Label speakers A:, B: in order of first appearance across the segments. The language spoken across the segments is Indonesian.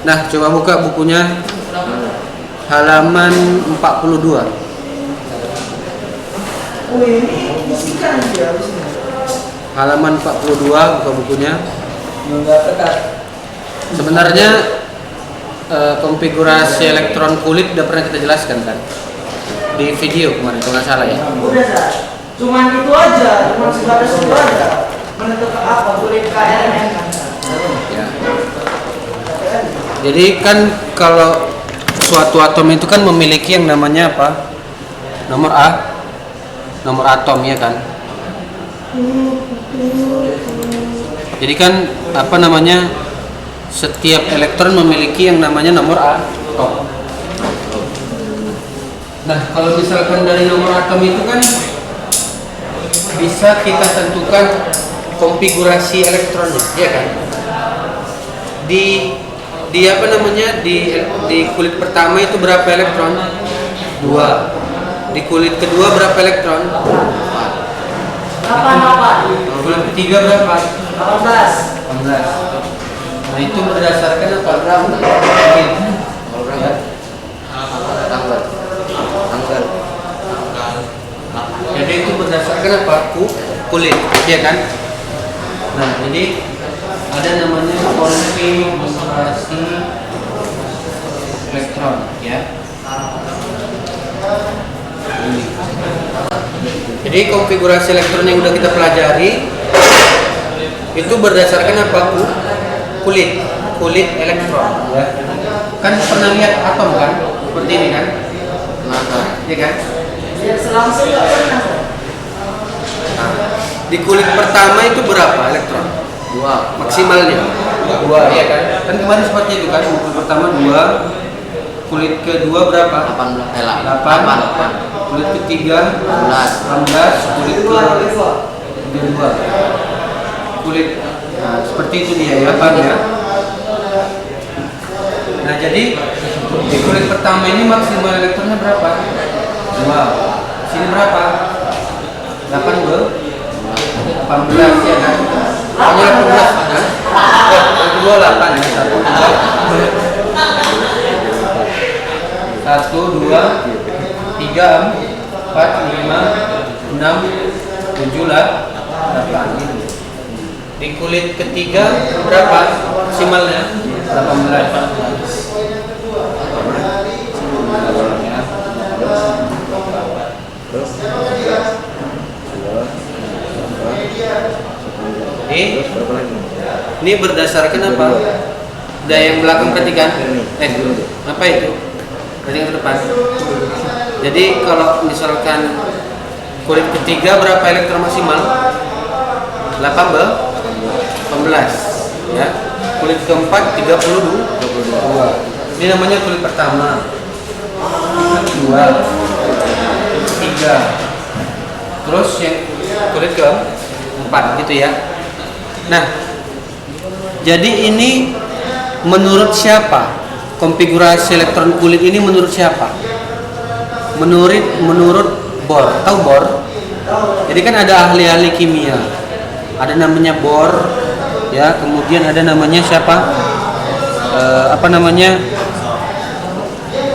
A: Nah, coba buka bukunya halaman 42.
B: Oh, ini isikan dia harusnya.
A: Halaman 42 buka bukunya.
B: Enggak ketat.
A: Sebenarnya konfigurasi elektron kulit udah pernah kita jelaskan kan di video kemarin kalau nggak salah ya.
B: Udah Sar. Cuman itu aja, cuman sebatas itu aja. Menentukan apa kulit KRN kan.
A: Ya. Jadi kan kalau suatu atom itu kan memiliki yang namanya apa? Nomor atom ya kan. Jadi kan apa namanya? Setiap elektron memiliki yang namanya nomor atom. Nah, kalau misalkan dari nomor atom itu kan bisa kita tentukan konfigurasi elektronnya, ya kan? Di apa namanya? Di kulit pertama itu berapa elektron? 2. Di kulit kedua berapa elektron? 4.
B: 8.
A: Kulit ketiga berapa?
B: 18.
A: 18. Nah, itu berdasarkan apa? Tanggal. Jadi itu berdasarkan apa? Kulit, ya kan? Nah, jadi ada namanya konfigurasi elektron, ya. Jadi konfigurasi elektron yang udah kita pelajari itu berdasarkan apa? Kulit elektron, ya. Kan pernah lihat atom kan? Seperti ini kan? Iya kan?
B: Ya selangsung enggak pernah.
A: Nah, di kulit pertama itu berapa elektron? 2 maksimalnya. 2 ya kan? Kan kemarin seperti itu kan, kulit pertama 2, kulit kedua berapa? 8. Kulit ketiga 16, kulit kedua. Kulit nah, seperti itu dia ya, Pak ya. Nah, jadi di kulit pertama ini maksimal elektronnya berapa? 2. Sini berapa? 18 ya kan? Hanya 18 kan? Kedua 8 ya. 1 2 3 4 5 6 7 8 gitu. Di kulit ketiga berapa maksimalnya? 18. Ini berdasarkan apa? Dari yang belakang berarti kan? Apa itu? Berarti yang depan. Jadi kalau misalkan kulit ketiga berapa elektron maksimal? 18 ya. Kulit keempat 32. Ini namanya kulit pertama. Kedua, ketiga. Terus yang kulit keempat gitu ya. Nah, jadi ini menurut siapa? Konfigurasi elektron kulit ini menurut siapa? Menurut Bohr. Tahu Bohr? Jadi kan ada ahli-ahli kimia. Ada namanya Bohr, ya. Kemudian ada namanya siapa? Apa namanya?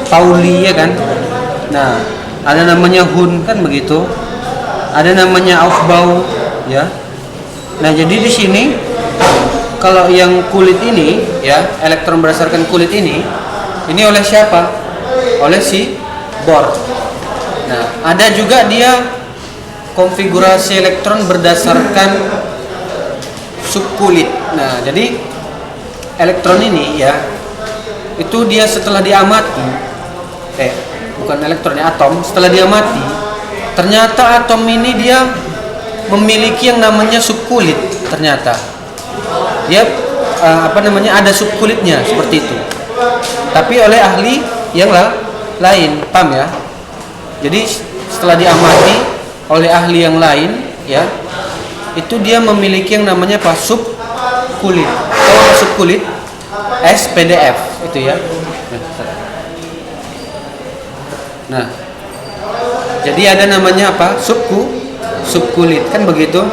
A: Pauli ya kan? Nah, ada namanya Hun kan begitu. Ada namanya Aufbau, ya. Nah, jadi di sini kalau yang kulit ini, ya, elektron berdasarkan kulit ini oleh siapa? Oleh si Bohr. Nah, ada juga dia konfigurasi elektron berdasarkan subkulit. Nah, jadi elektron ini ya, itu dia setelah diamati, bukan elektron ya, atom, setelah diamati, ternyata atom ini dia memiliki yang namanya subkulit. Ternyata dia ada subkulitnya seperti itu. Tapi oleh ahli yang lain, paham ya? Jadi setelah diamati oleh ahli yang lain, ya, itu dia memiliki yang namanya apa? Subkulit. Kalau subkulit, SPDF itu ya. Nah, jadi ada namanya apa? Subkulit kan begitu.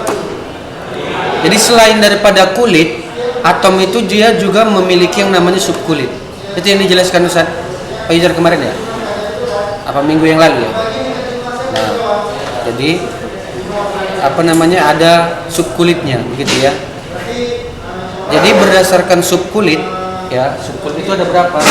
A: Jadi selain daripada kulit, atom itu dia juga memiliki yang namanya subkulit. Itu yang dijelaskan Ustaz Pak Yujar kemarin ya? Apa minggu yang lalu ya? Nah, jadi apa namanya, ada subkulitnya begitu ya. Jadi berdasarkan subkulit ya, subkulit itu ada berapa?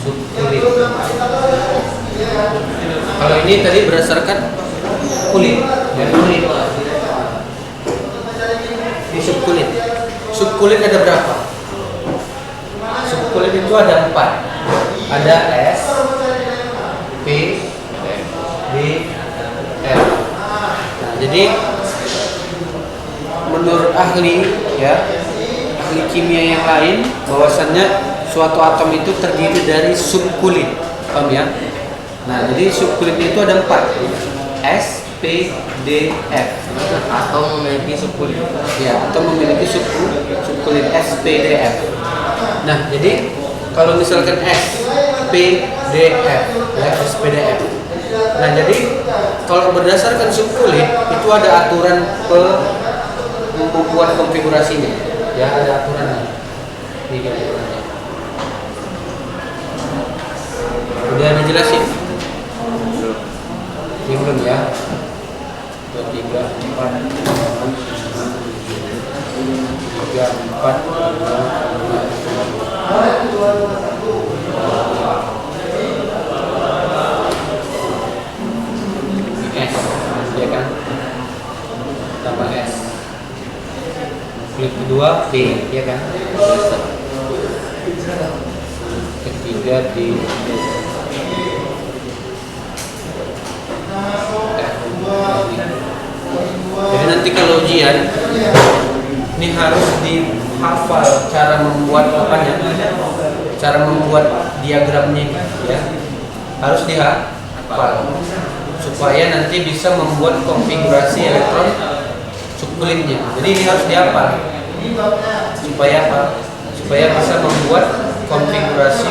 A: Subkulit. Kalau ini tadi berdasarkan kulit ya, kulit. Ini subkulit. Subkulit ada berapa? Subkulit itu ada 4. Ada S, P, D, F. Nah, jadi menurut ahli ya, ahli kimia yang lain, bahwasannya suatu atom itu terdiri dari subkulit, paham ya? Nah, jadi subkulitnya itu ada 4. S, P, D, F.
C: Atom memiliki subkulit.
A: Ya, atau memiliki subkulit S, P, D, F. Nah, jadi kalau misalkan S, P, D, F, ya, S, P, D, F. Nah, jadi kalau berdasarkan subkulit itu ada aturan pembuat konfigurasinya. Ya, ada aturannya. Ini aturannya. Udah dijelasin? Ini belum ya? 2, 3, 4, 3, 4, 5, S, ya kan? Tambah S. Klik kedua D, ya kan? Ketiga D. Jadi nanti kalau ujian ini harus dihafal cara membuat apanya, cara membuat diagramnya ini, ya harus dihafal supaya nanti bisa membuat konfigurasi elektron subkulitnya. Jadi ini harus dihafal supaya apa? Supaya bisa membuat konfigurasi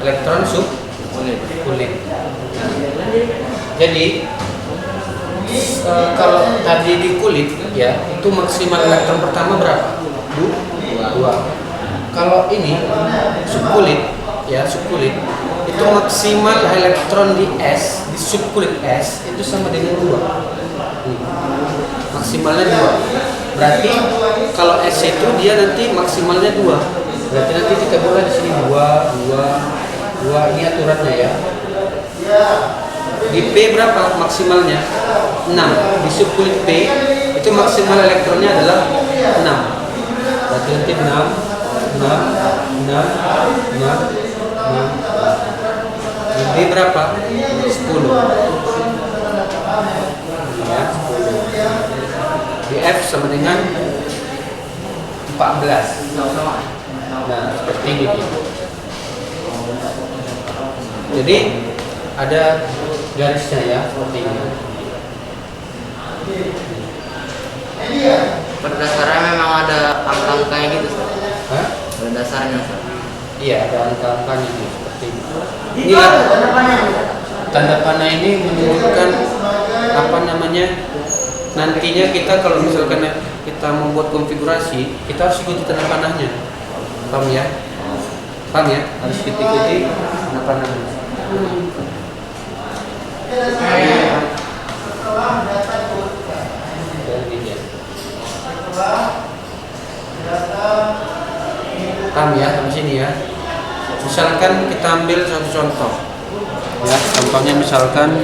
A: elektron subkulit. Jadi kalau tadi di kulit ya, itu maksimal elektron pertama berapa? 2. Kalau ini subkulit ya, subkulit itu maksimal elektron di S, di subkulit S itu sama dengan 2. Maksimalnya 2. Berarti kalau S itu dia nanti maksimalnya 2. Berarti nanti kita boleh di sini 2 ini aturannya ya. Di P berapa maksimalnya? 6. Di subkulit P itu maksimal elektronnya adalah 6. Berarti nanti 6. Di D berapa? 10. Ya, 10. Di F sama dengan 14. Nah, seperti ini. Jadi ada garisnya ya, seperti ini.
C: Pada dasarnya memang ada angka-angkanya gitu, Ustaz.
A: Hah?
C: Pada dasarnya, Ustaz.
A: Iya, ada angka-angkanya ini, seperti ini.
B: Itu ada tanda panah.
A: Tanda panah ini menunjukkan apa namanya, nantinya kita kalau misalkan kita membuat konfigurasi, kita harus ikuti tanda panahnya. Paham ya? Paham ya? Harus ikuti tanda panahnya. Paham ya, sampai sini ya. Misalkan kita ambil satu contoh. Ya, contohnya misalkan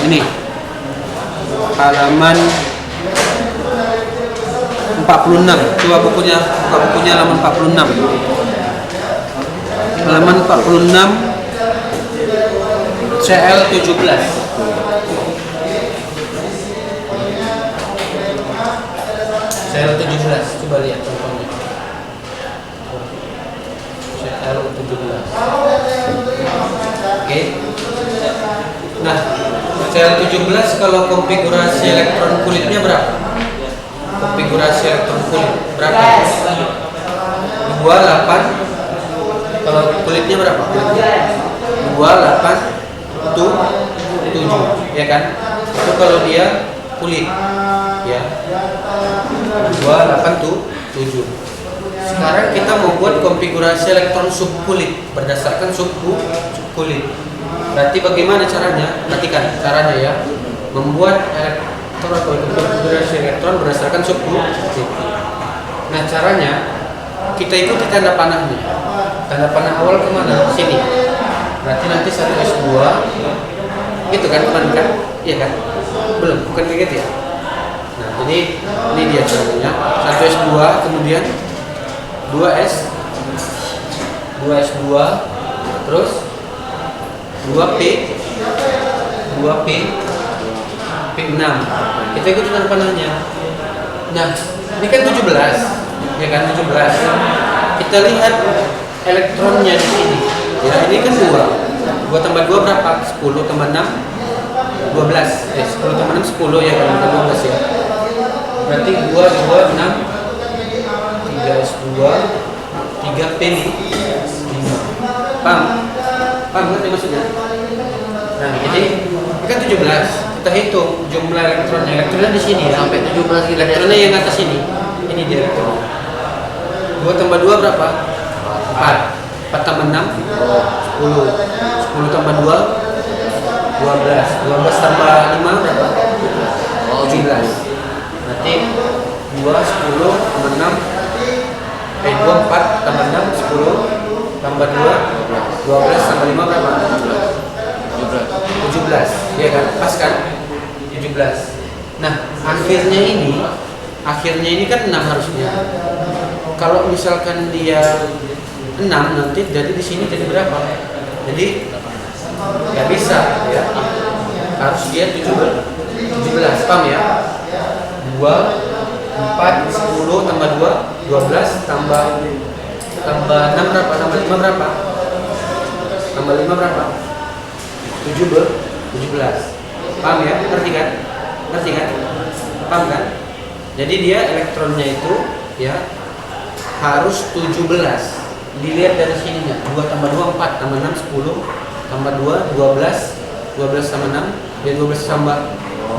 A: ini halaman 46. Coba buka bukunya halaman 46. Halaman 46 CL17. CL17, coba lihat contohnya. CL17. Oke. Nah, CL17 kalau konfigurasi elektron kulitnya berapa? Konfigurasi elektron kulit berapa? 28. Kalau kulitnya berapa? 28 tuh 2 ya kan? Itu kalau dia kulit, ya. 287. Sekarang kita mau buat konfigurasi elektron subkulit berdasarkan subkulit. Berarti bagaimana caranya? Perhatikan caranya ya. Membuat elektron atau konfigurasi elektron berdasarkan subkulit. Nah caranya kita ikuti tanda panahnya. Tanda panah awal kemana? Sini. Berarti nanti 1s2 gitu kan teman kan? Iya kan? Belum, bukan kayak gitu ya. Nah jadi ini dia caranya. 1s2 kemudian 2s 2s2 terus 2p p6. Kita ikuti tanda panahnya. Nah ini kan 17 ya kan, 17. Kita lihat elektronnya di sini ya, ini kan 2 tambah 2 berapa? 10 tambah 6 12. 10 tambah 6 10 ya kan, 12 ya. Berarti 2 6 3s2 3p nih 5. Paham ngerti maksudnya? Nah jadi ini kan 17, kita hitung jumlah elektronnya di sini ya.
C: Sampai 17 kita
A: Elektronnya yang atas ini dia elektron. 2 tambah 2 berapa? 4 tambah 6 10 tambah 2 12 tambah 5 berapa? 17. Berarti 2 10 tambah 6 2 4 tambah 6 10 tambah 2 12 tambah 5 berapa? 17 ya kan? Pas kan? 17. Nah akhirnya ini kan 6 harusnya. Kalau misalkan dia 6 nanti jadi di sini jadi berapa? Jadi nggak bisa ya. Harus dia 17. Paham ya? 2 4 10 tambah 2 12 tambah 6 berapa? Tambah 5 berapa? Tambah 5 berapa? 17. Paham ya? Ngerti kan? Paham kan? Jadi dia elektronnya itu ya harus 17. Dilihat dari sininya. 2 tambah 2 4 tambah 6 10 tambah 2 12 12 tambah 6 dan 12 tambah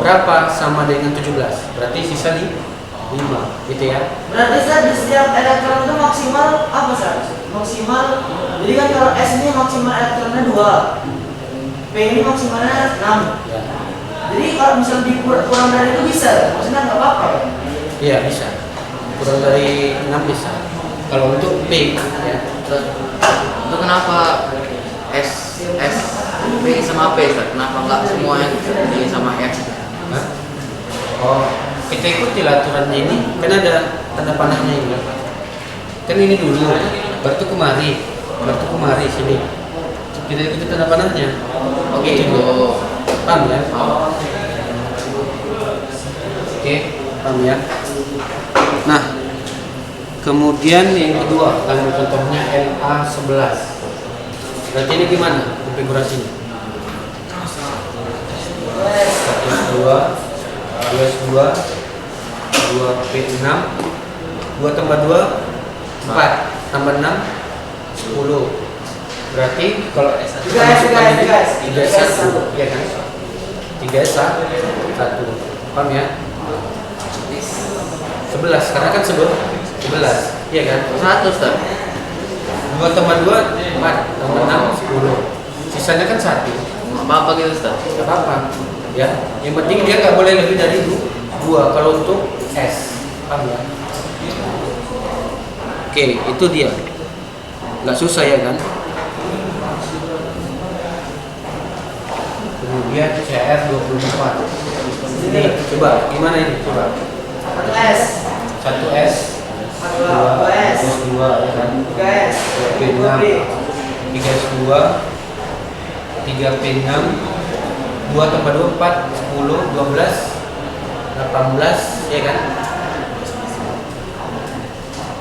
A: berapa? Sama dengan 17. Berarti sisa 5 gitu ya.
B: Berarti di setiap elektron itu maksimal apa sih? Maksimal. Jadi kan kalau S ini maksimal elektronnya 2. P ini maksimalnya 6.
A: Ya.
B: Jadi kalau misalnya kurang dari itu bisa, maksudnya nggak apa-apa ya?
A: Iya bisa. Kurang dari 6 bisa. Kalau untuk P ya.
C: Terus itu kenapa P sama P Ustaz? Kenapa nggak semua yang D sama F?
A: Hah? Oh, kita ikuti aturannya ini. Kan ada tanda panahnya ini. Kan ini dulu, baru kemari sini. Kita ikuti tanda panahnya.
C: Oke itu.
A: Paham ya?
C: Oh.
A: Oke, paham ya? Nah, kemudian yang kedua, ambil contohnya LA11. Berarti ini gimana konfigurasinya? 1S2, 2S2, 2P6, 2 tambah 2, 4 tambah 6, 10. Berarti kalau S1 3S1, ya kan? 3S1, paham ya? 11, karena kan 11, iya kan?
C: 1 Ustaz.
A: 2 tambah 2, 4 tambah 6, 10. Sisanya kan 1.
C: Apa gitu Ustaz?
A: Gak apa-apa ya, yang penting dia nggak boleh lebih dari 2 kalau untuk S. Paham ya? Oke, itu dia. Nggak susah ya kan? Kemudian CR24. Ini coba gimana ini? Coba
B: 1S
A: 1S
B: 2S
A: 2 ya kan?
B: 3S
A: 2P6 3S2 3P6 2 tambah 2 4 10 12 18 ya kan?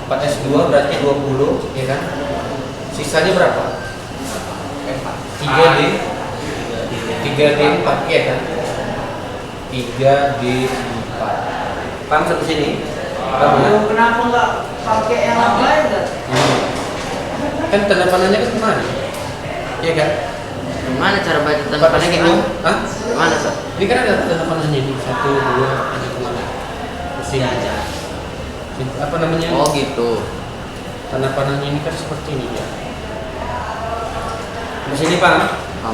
A: 4S2 berarti 20 ya kan? Sisanya berapa? 3D 3D4 ya kan? 3D4. Paham sampai sini? Paham ya?
B: Kenapa nggak pakai yang lain kan?
A: Kan tanda panahnya kan kemana? Iya kan?
C: Gimana cara baca tanda panah kayak gimana?
A: Hah?
C: Gimana sih?
A: Ini kan ada tanda panahnya nih, 1, 2, 3 kemana? Sini aja. Apa namanya?
C: Oh gitu.
A: Tanda panahnya ini kan seperti ini ya. Di sini Pak.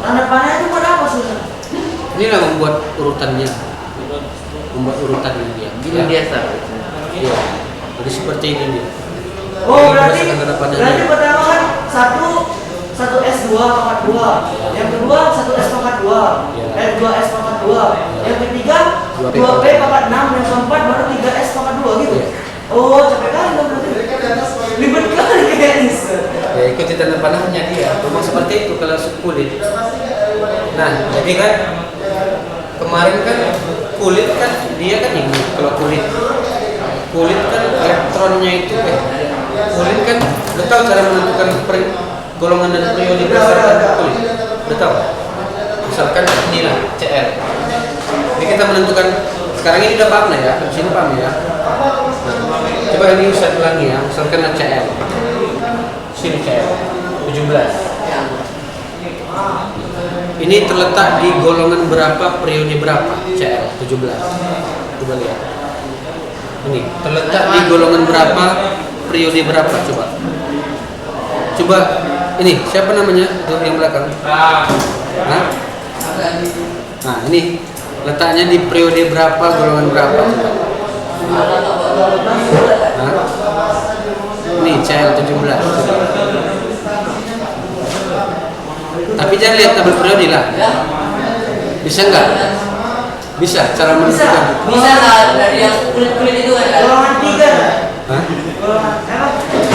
B: Tanda panah itu buat apa sih?
A: Inilah membuat urutannya. Membuat urutannya dia.
C: Gini
A: Ya.
C: biasa.
A: Iya. Jadi seperti ini dia.
B: Oh
A: Ini
B: berarti
A: berdasarkan tanda panahnya.
B: berarti pertama kan satu S2 pangkat 2, yang kedua 1S pangkat 2,
A: Ya.
B: 2S pangkat 2, yang ketiga
A: 2P
B: 2P pangkat 6, yang keempat baru 3S pangkat 2 gitu.
A: Ya.
B: Oh capek kali dong berarti. Ribet kali kayaknya.
A: Ya ikuti tanda panahnya dia. Memang seperti itu kalau kulit. Nah, jadi kan kemarin kan kulit kan dia kan ini kalau kulit kan elektronnya itu kulit kan udah tahu cara menentukan golongan dan periode berdasarkan kulit. Udah tahu? Misalkan inilah CL. Jadi kita menentukan sekarang ini udah paham lah ya, di sini paham ya. Nah, coba ini saya ulangi ya, misalkan CL. Sini CL 17. Ini terletak di golongan berapa, periode berapa? CL 17. Coba lihat. Ini terletak di golongan berapa, periode berapa? Coba ini siapa namanya? Itu yang belakang. Hah? Nah, ini letaknya di periode berapa, golongan berapa? Hah? Ini CL 17. Tapi jangan lihat tabel periode lah. Bisa nggak? Bisa cara menentukan.
D: Bisa lah dari yang kulit-kulit itu kan?
B: Golongan 3.
A: Hah?
B: Golongan apa?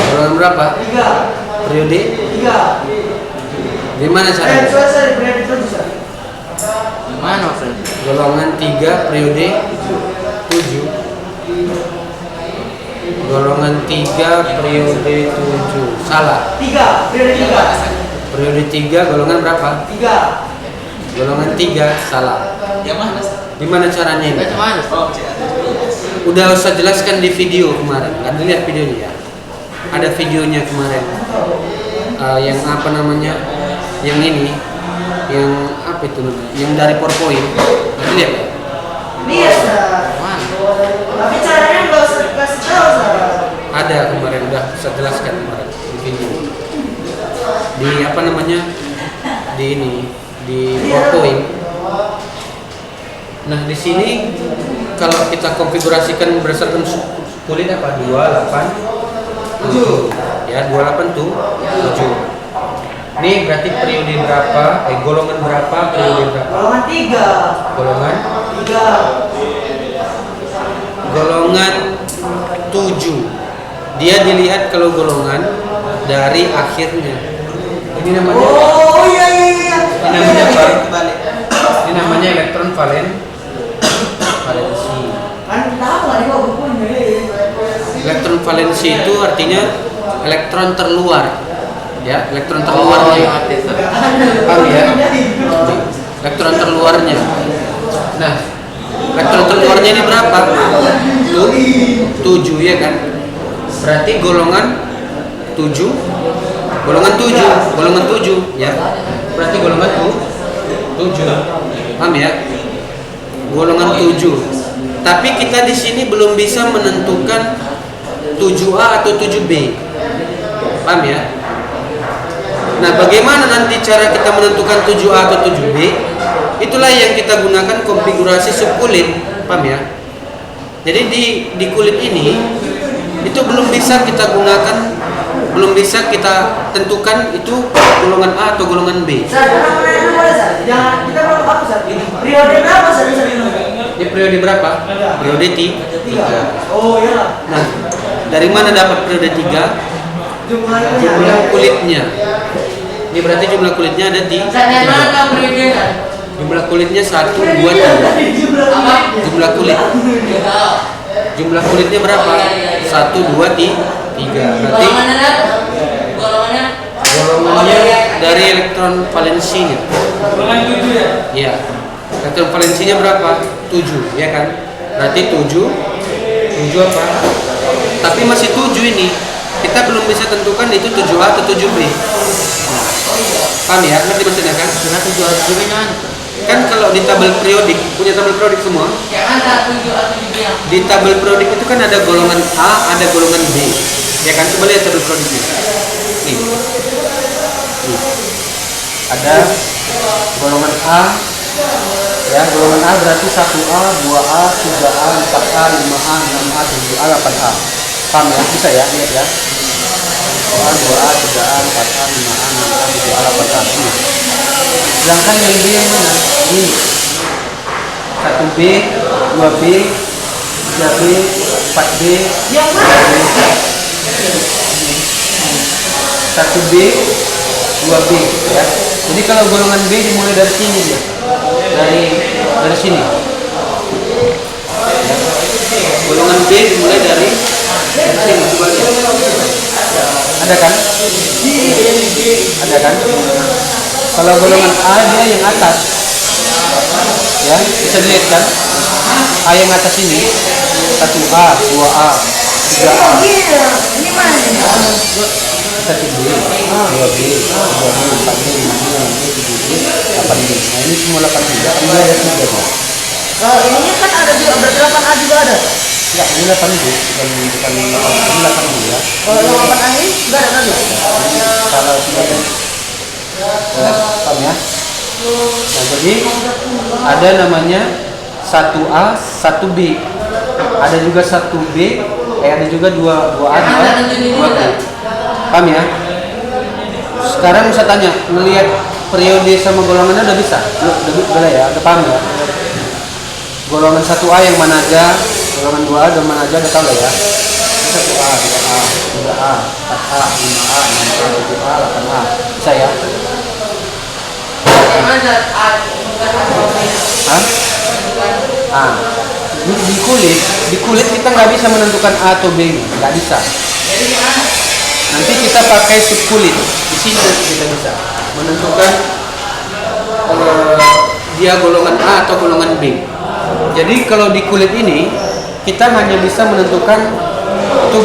A: Golongan berapa?
B: 3.
A: Periode?
B: 3.
A: Gimana caranya?
B: Sorry, periode itu bisa.
C: Gimana maksudnya?
A: Golongan 3 periode 7. Golongan 3 periode 7. Salah.
B: 3, periode 3.
A: Periode 3 golongan berapa?
B: 3.
A: Golongan 3 salah.
D: Yang mana?
A: Gimana caranya ini?
C: Baca mana?
A: Udah usah jelaskan di video kemarin. Kan lihat videonya ya. Ada videonya kemarin. Yang apa namanya? Yang ini. Yang apa itu namanya? Yang dari PowerPoint. Kan lihat ya?
B: Iya, Sar.
C: Mana?
B: Tapi caranya nggak usah dikasih tahu, Sar.
A: Ada kemarin udah saya jelaskan kemarin di video. Di apa namanya? Di ini, di PowerPoint. Nah, di sini kalau kita konfigurasikan berdasarkan kulit apa? 28 7. Ya, 28 tuh 7. Ini berarti periode berapa? Golongan berapa? Periode berapa?
B: Golongan 3.
A: Golongan
B: 3.
A: golongan 7. Dia dilihat kalau golongan dari akhirnya. Ini namanya
B: Oh iya iya iya.
A: Ini namanya apa? Ini namanya elektron valensi.
B: Kan tahu lah dia bukunya.
A: Elektron valensi itu artinya elektron terluar. Ya, elektron
C: Oh,
A: terluarnya.
C: yang artis.
A: Paham ya? Elektron terluarnya. Nah, elektron terluarnya ini berapa? 7 ya kan? Berarti golongan 7. Golongan 7 ya. Berarti golongan 7. Paham ya? Golongan 7. Tapi kita di sini belum bisa menentukan 7A atau 7B. Paham ya? Nah, bagaimana nanti cara kita menentukan 7A atau 7B? Itulah yang kita gunakan konfigurasi subkulit. Paham ya? Jadi di kulit ini itu belum bisa kita gunakan, belum bisa kita tentukan itu golongan A atau golongan B.
B: Sar, kenapa nanya boleh, Sar? Jangan kita belum apa, Sar? Periode berapa, Sar?
A: Ini periode berapa? Periode 3.
B: 3. Oh iya.
A: Nah, dari mana dapat periode 3?
B: Jumlahnya.
A: Jumlah kulitnya. Ini berarti jumlah kulitnya ada di
D: Saya mana periode kan?
A: jumlah kulitnya 1, 2, 3.
D: Apa?
A: Jumlah kulit. Jumlah kulitnya berapa? 1, 2, 3. Berarti
D: Golongannya kan? Golongannya?
A: golongannya dari elektron valensinya.
D: Golongan 7 ya?
A: Iya. Elektron valensinya berapa? 7, ya kan? Berarti 7 apa? Tapi masih 7 ini. Kita belum bisa tentukan itu 7A atau 7B. Nah, Paham ya? Ngerti maksudnya kan?
C: Karena 7 A 7 B nya
A: Kan kalau di tabel periodik, punya tabel periodik semua.
D: Yang ada 7 A 7 B yang
A: Di tabel periodik itu kan ada golongan A, ada golongan B. Ya kan? Coba lihat tabel periodiknya. Nih. Nih. Ada golongan A. Ya, golongan A berarti 1A, 2A, 3A, 4A, 5A, 6A, 7A, 8A. Paham ya? Bisa ya? Lihat ya. 1A, 2A, 3A, 4A, 5A, 6A, 7A, 8A. Ini. Sedangkan yang B yang mana? Ini. 1B, 2B, 3B, 4B,
B: Yang mana?
A: 1B, 2B ya. Jadi kalau golongan B dimulai dari sini dia. Dari sini. Ya. Golongan B dimulai dari sini. Coba lihat. Ada kan? Ada kan? Kalau golongan A dia yang atas. Ya, bisa dilihat kan? A yang atas ini 1A, 2A, 3A.
B: Ini mana nih?
A: 1B, 2B, 3B, 4B, 5B, 6B, 7B, 8B. Nah ini semua 8B. 8B ada 3 B.
B: Kalau ininya kan ada juga, berarti 8A juga ada.
A: Enggak, ini 8B, bukan 8B ya.
B: Kalau yang 8A ini enggak ada lagi.
A: Kalau 3B. Paham ya? Nah jadi ada namanya 1A, 1B. Ada juga 1B, ada juga 2A, 2B. Paham ya? Sekarang saya tanya, melihat periode sama golongannya udah bisa? Udah ya, udah paham ya? Golongan 1A yang mana aja, golongan 2A dan mana aja udah tahu lah ya? 1A, 2A, 3A, 4A, 5A, 6A, 7A, 8A. Bisa ya?
D: yang ada A bukan A 2 B.
A: Hah? Ah, di kulit kita nggak bisa menentukan A atau B, nggak bisa.
D: Jadi gimana?
A: Nanti kita pakai subkulit. Di sini nanti kita bisa menentukan dia golongan A atau golongan B. Jadi kalau di kulit ini kita hanya bisa menentukan itu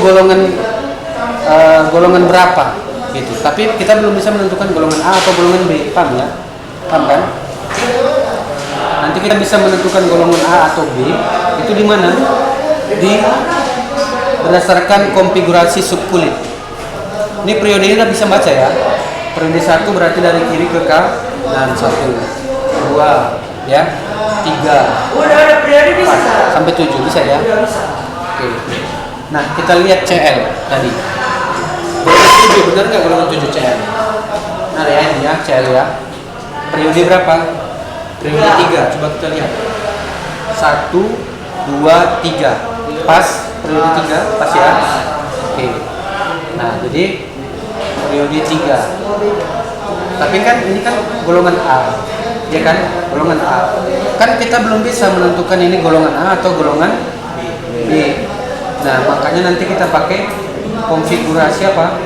A: golongan berapa gitu. Tapi kita belum bisa menentukan golongan A atau golongan B. Paham ya? Paham kan? Nanti kita bisa menentukan golongan A atau B itu di mana? Berdasarkan konfigurasi subkulit. Ini periode ini kita bisa baca ya. Periode 1 berarti dari kiri ke kanan 1, 2, ya, 3,
B: Udah ada periode bisa.
A: 4, sampai 7 bisa ya.
B: Udah bisa.
A: Oke. Nah kita lihat CL tadi. Golongan 7 benar nggak golongan 7 CL? Nah ya ini ya CL ya. Periode berapa? Periode 3. Coba kita lihat. 1, 2, 3. Pas periode 3 pas ya. Oke. Nah jadi periode 3. Tapi kan ini kan golongan A, ya kan? Golongan A. Kan kita belum bisa menentukan ini golongan A atau golongan B. Nah makanya nanti kita pakai konfigurasi apa?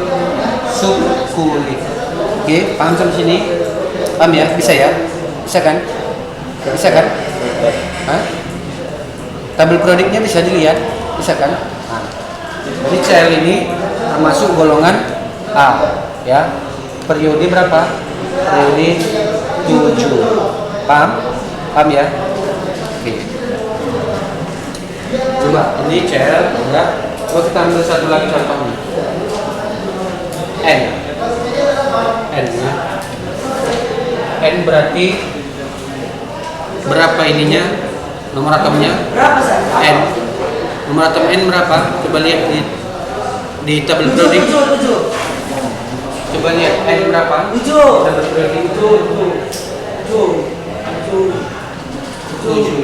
A: Subkulit. Oke, paham sampai sini? Paham ya? Bisa ya? Bisa kan? Bisa kan? Hah? Tabel periodiknya bisa dilihat? Bisa kan? Nah, jadi CL ini termasuk golongan A, ya. Periode berapa? Periode 7. Paham? Paham ya? Oke. Coba ini CL enggak? Coba kita ambil satu lagi contohnya. N. N ya. N berarti berapa ininya? Nomor atomnya?
B: Berapa sih?
A: N. Nomor atom N berapa? Coba lihat di tabel periodik.
B: 7.
A: Coba lihat N berapa?
B: 7.
A: Tabel periodik 7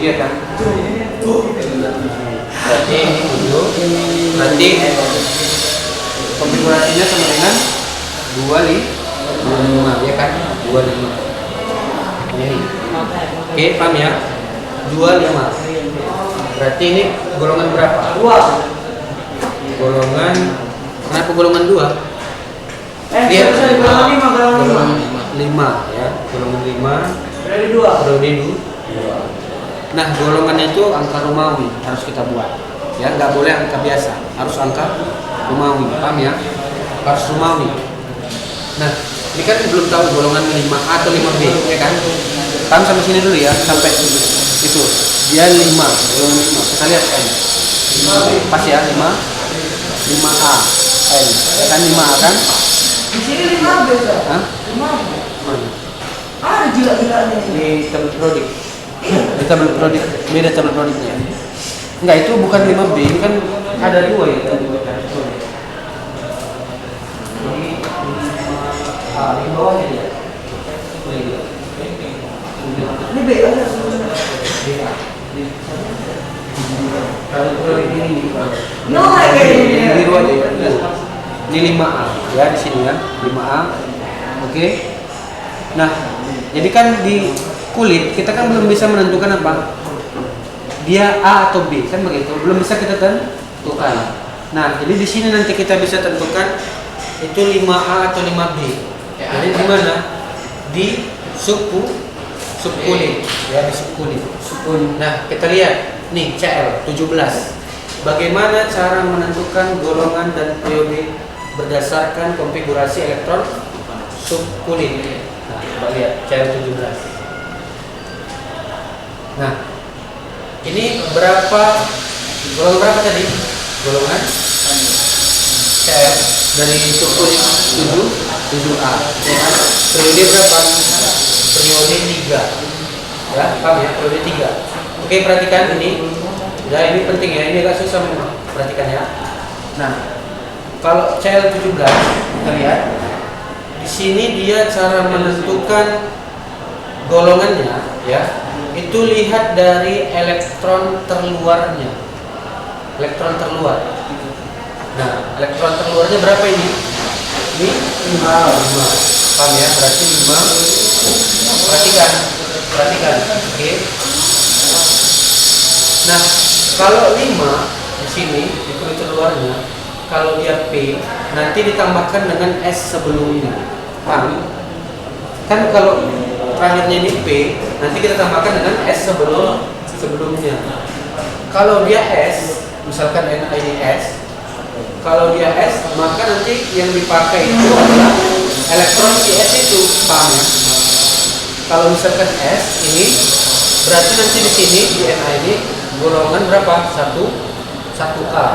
A: ya kan? Berarti ini 7. Berarti konfigurasinya sama dengan 25 ya kan? 25. Ini. Oke, paham ya? 25. Berarti ini golongan berapa?
B: 2.
A: Golongan, kenapa golongan 2?
B: Dia bisa golongan 5, golongan
A: Golongan
B: 5.
A: 5 ya, golongan 5
B: Periode 2.
A: periode 2. Nah, golongan itu angka Romawi harus kita buat. Ya, nggak boleh angka biasa, harus angka Romawi. Paham ya? Harus Romawi. Nah, ini kan belum tahu golongan 5A atau 5B, ya kan? Paham sampai sini dulu ya, sampai itu. Dia 5, golongan 5. Kita lihat N. Pas ya, 5A. N. Ya kan 5A kan?
B: Di sini 5 beda.
A: Hah?
B: 5.
A: Mana?
B: Ada gila-gilanya ini.
A: Ini tabel prodik. Ini tabel prodik, beda tabel prodiknya. Enggak, itu bukan 5B, ini kan ada 2 ya. Ini 5A, di bawahnya dia.
B: Ini B aja sebenarnya.
A: Tabel prodik ini.
B: No, kayak ini.
A: Biru aja ya. Ini 5A ya di sini ya, 5A. Oke. Nah, jadi kan di kulit kita kan belum bisa menentukan apa? Dia A atau B, kan begitu. Belum bisa kita tentukan. Nah, jadi di sini nanti kita bisa tentukan itu 5A atau 5B. Jadi di mana? Di subkulit ya, di subkulit. Nah, kita lihat nih CL 17. Bagaimana cara menentukan golongan dan periode berdasarkan konfigurasi elektron subkulit. Nah, coba lihat CL 17. Nah, ini berapa golongan berapa tadi? Golongan CL dari subkulit 7A. Periode berapa? Periode 3. Ya, paham ya? Periode 3. Oke, perhatikan ini. Ya, ini penting ya, ini agak susah memang. Perhatikan ya. Nah, kalau CL 17 kita lihat di sini dia cara menentukan golongannya ya. Itu lihat dari elektron terluarnya. Elektron terluar. Nah, elektron terluarnya berapa ini? Ini 5. Paham ya? Berarti 5. Perhatikan. Oke. Nah, kalau 5 di sini di kulit terluarnya, kalau dia P nanti ditambahkan dengan S sebelumnya. Paham? Kan kalau terakhirnya ini P, nanti kita tambahkan dengan S sebelumnya. Kalau dia S, misalkan Na ini S, kalau dia S, maka nanti yang dipakai itu adalah elektron si S itu. Paham ya? Kalau misalkan S ini, berarti nanti di sini di Na ini golongan berapa? 1A.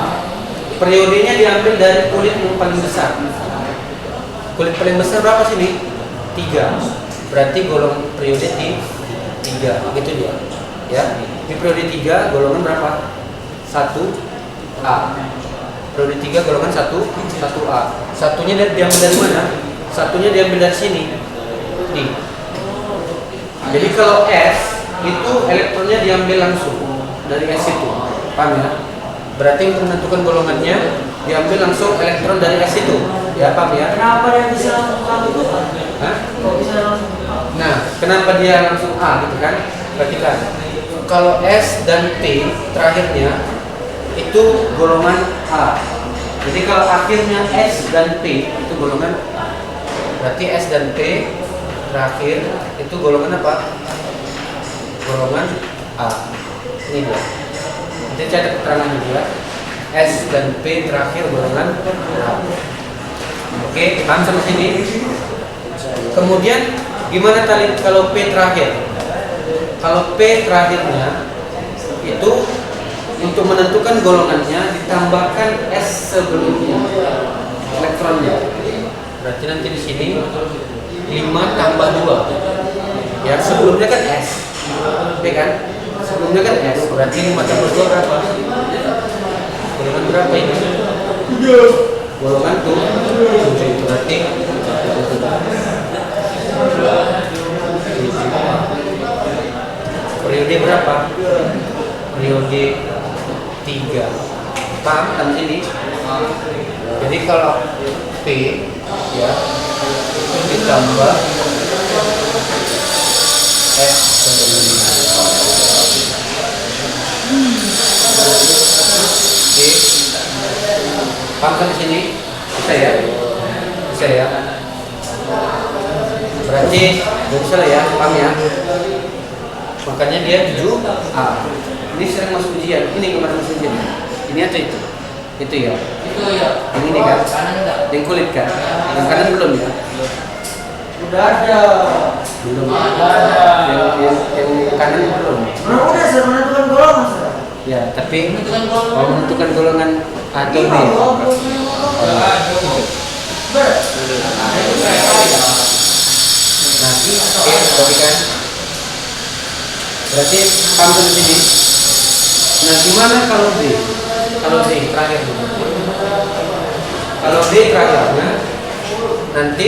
A: Periodenya diambil dari kulit yang paling besar. Kulit paling besar berapa sini? 3. Berarti golongan periode 3. Begitu dia. Ya. Di periode 3 golongan berapa? 1A. Periode 3 golongan 1A. Satunya diambil dari mana? Satunya diambil dari sini. Nih. Jadi kalau S itu elektronnya diambil langsung dari S itu. Paham ya? Berarti untuk menentukan golongannya diambil langsung elektron dari S itu. Ya, paham ya?
B: Kenapa dia bisa langsung A gitu kan?
A: Hah?
B: Kok bisa langsung A?
A: Nah, kenapa dia langsung A gitu kan? Perhatikan. Kalau S dan T terakhirnya itu golongan A. Jadi kalau akhirnya S dan T itu golongan A. Berarti S dan T terakhir itu golongan apa? Golongan A. Ini dia. Nanti catat keterangannya dia. S dan P terakhir golongan A. Oke, paham sampai sini? Kemudian gimana tadi kalau P terakhir? Kalau P terakhirnya itu untuk menentukan golongannya ditambahkan S sebelumnya elektronnya. Berarti nanti di sini 5 tambah 2. Ya, sebelumnya kan S. Ya kan? Sebelumnya kan S. Berarti 5 tambah 2 berapa? Golongan berapa ini? 7. Golongan 7. Berarti periode berapa? Periode 3. Paham kan ini? Jadi kalau P ya itu ditambah S sebelumnya. Oke. Paham kan di sini? Bisa ya? Bisa ya? Berarti udah bisa lah ya, paham ya? Makanya dia 7A. Ini sering masuk ujian. Ini kemarin masuk ujian. Ini atau itu? Itu ya.
D: Itu ya.
A: Yang ini kan?
D: Kanan enggak?
A: Yang kulit kan? Yang kanan belum ya?
B: Udah ada.
A: Belum.
D: Ada.
A: Yang kanan belum.
B: Belum udah Sir, menentukan golongan Sir.
A: Ya, tapi
D: Menentukan golongan.
A: kalau menentukan golongan A atau B. Nah, oke, berarti kan? Berarti paham sampai sini. Nah, gimana kalau D? Kalau D terakhir dulu. Kalau D terakhirnya nanti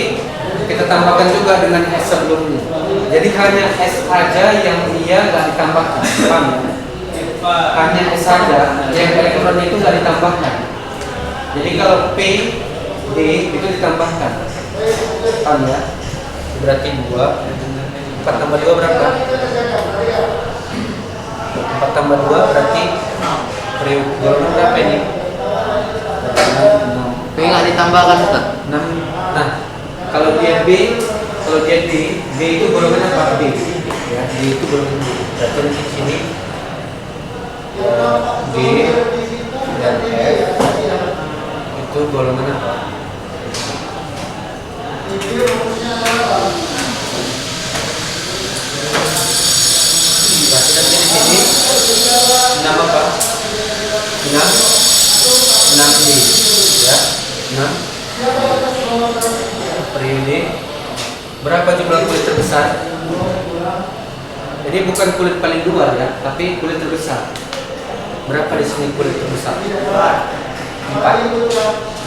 A: kita tambahkan juga dengan S sebelumnya. Jadi hanya S aja yang dia nggak ditambahkan, paham ya? Hanya S saja yang elektronnya itu nggak ditambahkan. Jadi kalau P, D itu ditambahkan, paham ya? Berarti 2 4 tambah 2 berapa? 4 tambah 2 berarti periode golongan berapa ini? 6.
C: P nggak ditambahkan Ustaz.
A: 6. Nah, kalau dia B, kalau dia D, B itu golongan apa? B. Ya, D itu golongan B. Berarti nanti di sini D dan F itu golongan apa? Berarti nanti di sini 6 apa? 6 D, ya, 6 periode. Berapa jumlah kulit terbesar? Jadi bukan kulit paling luar ya, tapi kulit terbesar. Berapa di sini kulit terbesar? 4.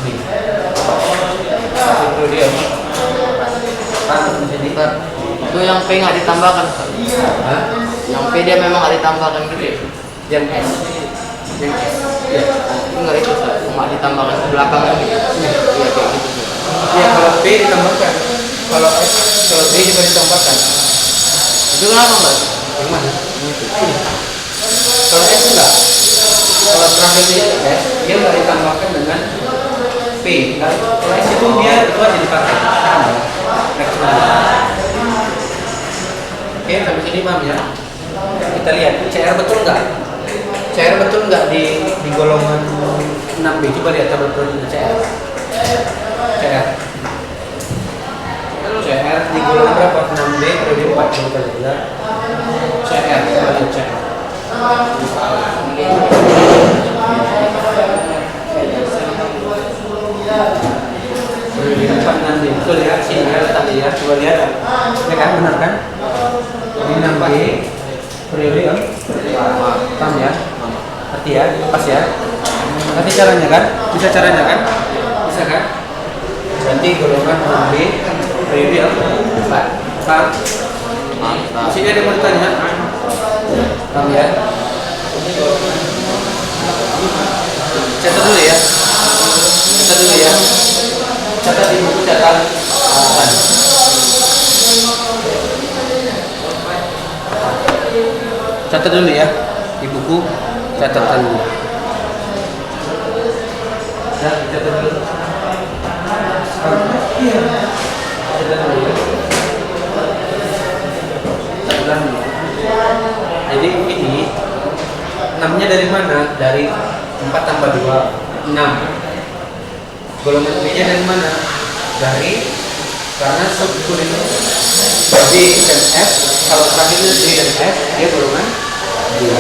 A: Ini. Satu periode apa? 4 di sini.
C: Ustaz, itu yang P nggak ditambahkan Ustaz.
A: Hah?
C: Yang P dia memang nggak ditambahkan gitu ya.
A: Yang S. Yang S. Ya.
C: Enggak itu Ustaz, cuma ditambahkan ke belakang gitu. Iya kayak gitu Ustaz.
A: Ya, kalau B ditambahkan. Kalau S, kalau B juga ditambahkan.
C: Itu kenapa Mbak?
A: Yang mana? Yang itu. Ini. Kalau S enggak. Kalau terakhir di S, dia nggak ditambahkan dengan P. Kalau S itu dia itu aja dipakai. Oke, sampai sini paham ya? Kita lihat CR betul nggak? CR betul nggak di golongan 6B? Coba lihat tabel produk CR. CR. CR di golongan berapa? 6B periode 4 kita lihat. CR, coba lihat CR. Periode 4 6B. Betul ya? Sini ya letaknya ya. Coba lihat. Ya kan, benar kan? Di 6B periode yang paham ya? Ngerti ya? Pas ya? Ngerti caranya kan? Bisa caranya kan? Bisa kan? Berarti golongan 6B periode yang 4. Paham? Di sini ada yang mau ditanya? Paham ya? Catat dulu ya. Catat dulu ya. Catat di buku catat. Catat dulu ya di buku catatan dulu. Ya, catat dulu. Iya. Catat dulu ya. Catat dulu. Jadi ini 6-nya dari mana? Dari 4 tambah 2, 6. Golongan B-nya dari mana? Dari karena subkulit D dan F. Kalau terakhirnya D dan F, dia golongan D.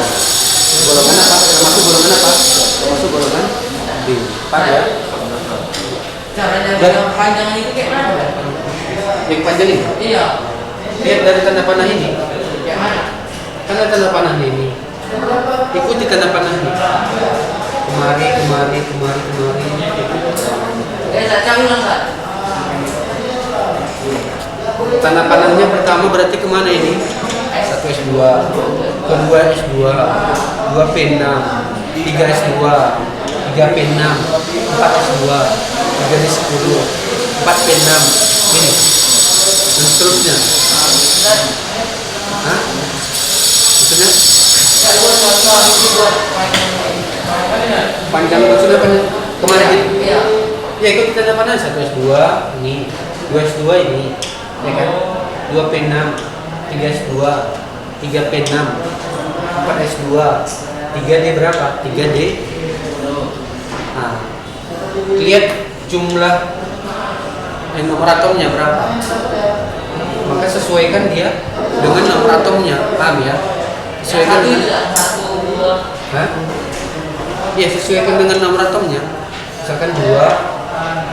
A: Golongan apa? Termasuk golongan apa? Termasuk golongan D. Paham ya?
D: Caranya yang panjang itu kayak mana?
A: Yang panjang ini?
D: Iya.
A: Lihat dari tanda panah ini.
D: Kayak mana?
A: Kan ada tanda panah ini. Ikuti tanda panah ini. Kemari.
D: Saya cari ulang Ustaz.
A: Tanda panahnya pertama berarti kemana ini? 1 S2, kedua S2, 2 P6, 3 S2, 3 P6, 4 S2, 3 D10, 4 P6, ini, dan seterusnya. Hah? Maksudnya? Panjang maksudnya panjang kemana ini?
D: Iya.
A: Ya ikut tanda panah 1 S2 ini, 2 S2 ini, ya kan? 2 P6, 3 S2, 3 P6, 4 S2, 3D berapa? 3D. Nah, lihat jumlah nomor atomnya berapa, maka sesuaikan dia dengan nomor atomnya, paham ya? Sesuaikan
D: Satu itu
A: dengan,
D: satu dua.
A: hah? Ya, sesuaikan dengan nomor atomnya. Misalkan 2,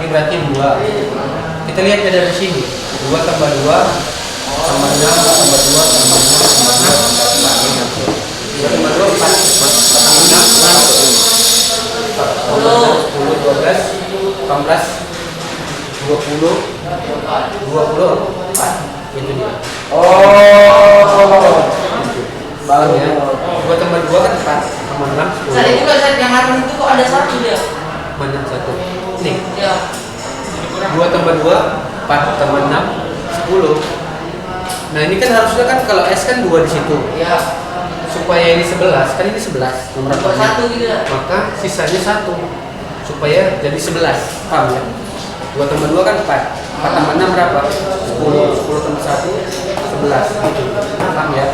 A: ini berarti 2. Kita lihat ya dari sini. 2 tambah 2 tambah 6 tambah 2 tambah 6 tambah 6 tambah 2 4 tambah 6 10 12 18 20 24 itu dia.
B: Oh.
A: Paham ya? 2 tambah 2 kan 4 tambah 6
D: Saya
A: 10
D: juga saya yang atas itu kok ada satu dia.
A: mana 1 nih
D: Ya.
A: 2 tambah 2 4 tambah 6 10. Nah ini kan harusnya kan kalau S kan 2 di situ,
D: Ya.
A: supaya ini 11 kan ini 11 nomor
D: Tambah
A: atomnya.
D: satu gitu ya.
A: Maka sisanya 1 supaya jadi 11, paham ya? 2 tambah 2 kan 4 4 tambah 6 berapa? 10 10 tambah 1 11 gitu, paham ya?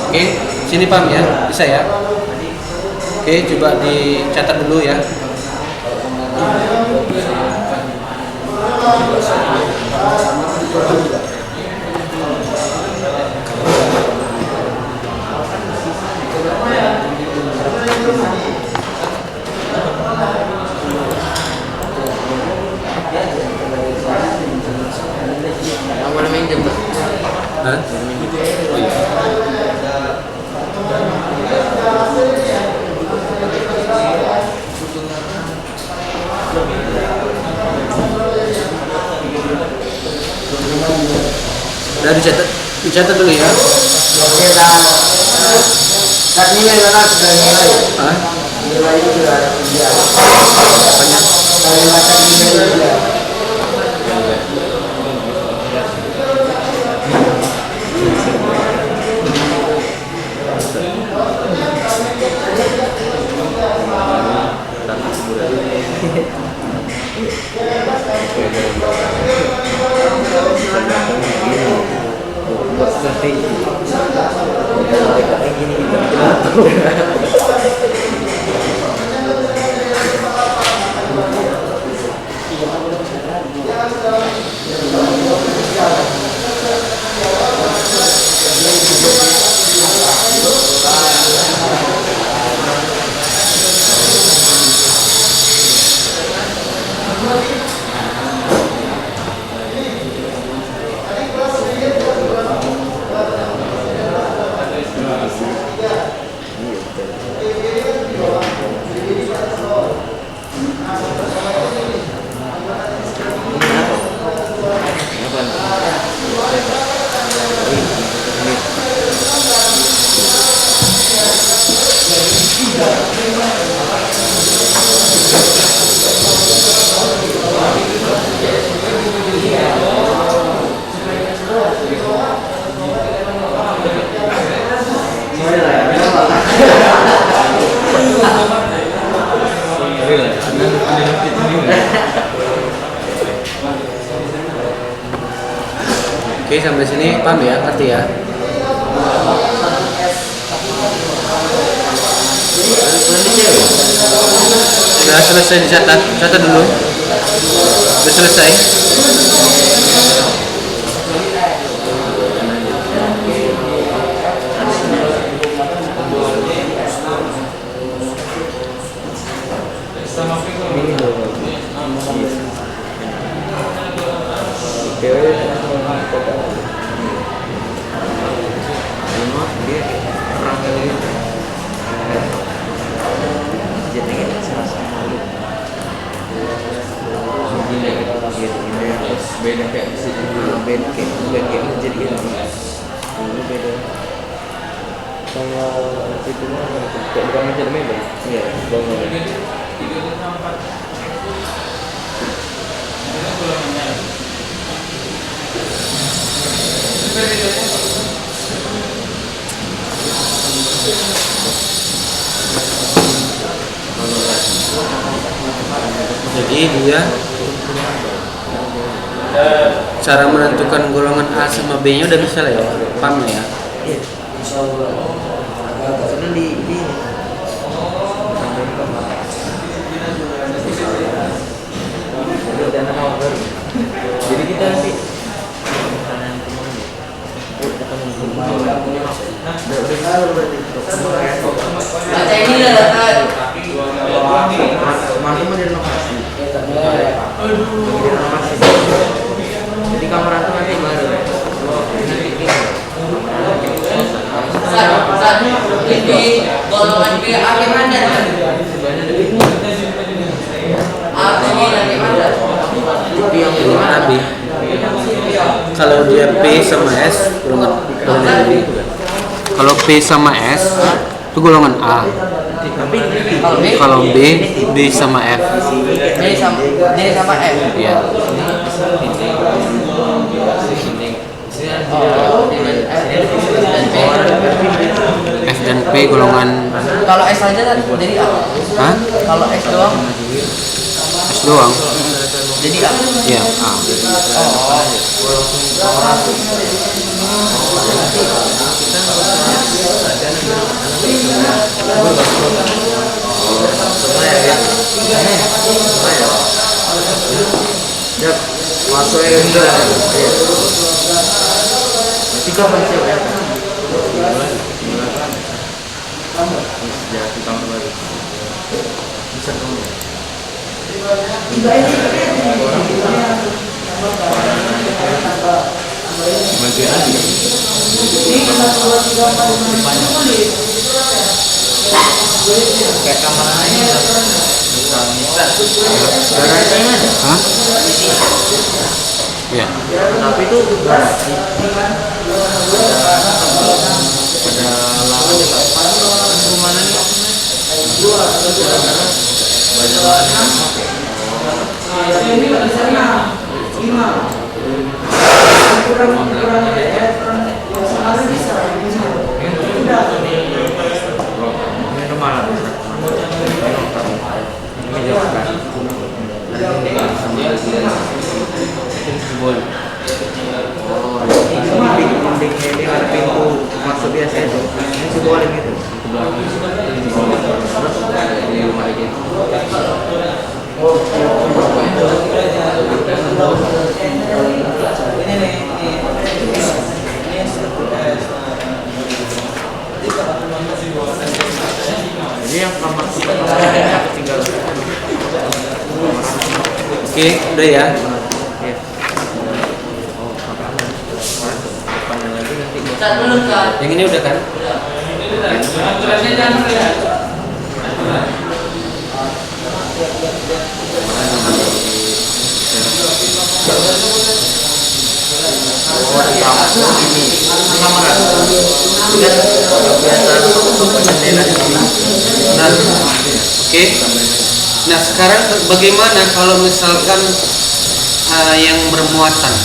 A: Oke, sini paham ya? Bisa ya? Oke, coba dicatat dulu ya.
C: Yang mana main jam?
A: Hah? Udah dicatat dulu ya.
B: Oke, dan nilai mana sudah nilai?
A: Hah?
B: Nilai itu sudah dia.
A: Apanya?
B: Dari macam nilai dia.
A: Oke, sampai sini paham ya, ngerti ya? Udah selesai dicatat, catat dulu. Udah selesai.
C: Dia perang kali ini. Jadinya sama-sama lu. Beda kayak di sini dulu, beda kayak jadi ini. Dulu beda. Kalau itu mah kayak bukan macam beda. Iya, bangun.
A: Jadi dia cara menentukan golongan A sama B nya udah bisa lah ya, paham ya?
B: Iya, insya Allah. Agak-agak.
C: Karena di
B: baru berarti.
D: Baca ini lah data.
C: Masuk direnovasi. Jadi kamar itu nanti baru. Nanti
D: Saat ini golongan B akhir mana?
C: itu yang
A: Golongan AB. Kalau dia P sama S golongan B. Kalau P sama S itu golongan A.
C: tapi
A: Kalau B sama F.
D: D sama F.
A: Ya. F dan P golongan.
D: Kalau S saja kan jadi A.
A: Hah?
D: Kalau S doang
A: S doang.
D: jadi A.
A: Ya, A.
C: ya masuk ya udah. Nanti kapan sih ya? Sejak di tahun baru. Bisa kamu. Kayak kamar lain.
A: Hah? Ya.
C: Tapi itu garasi. Ada lahan juga. Rumah nih. Banyak lahan. Ini rumah lah. Ini jauhkan. Dindingnya ini ada pintu masuk biasa itu. Ini seboleh gitu. Terus ini rumah lagi. Ini yang kamar kita tinggal.
A: Oke, udah ya.
C: Iya. Oh, makanan. Depannya lagi nanti buat
D: Cat dulu kan.
A: Yang ini udah kan?
C: ini kamar. Ini kan biasa untuk jendela di sini.
A: Nah, oke. Nah, sekarang bagaimana kalau misalkan yang bermuatan?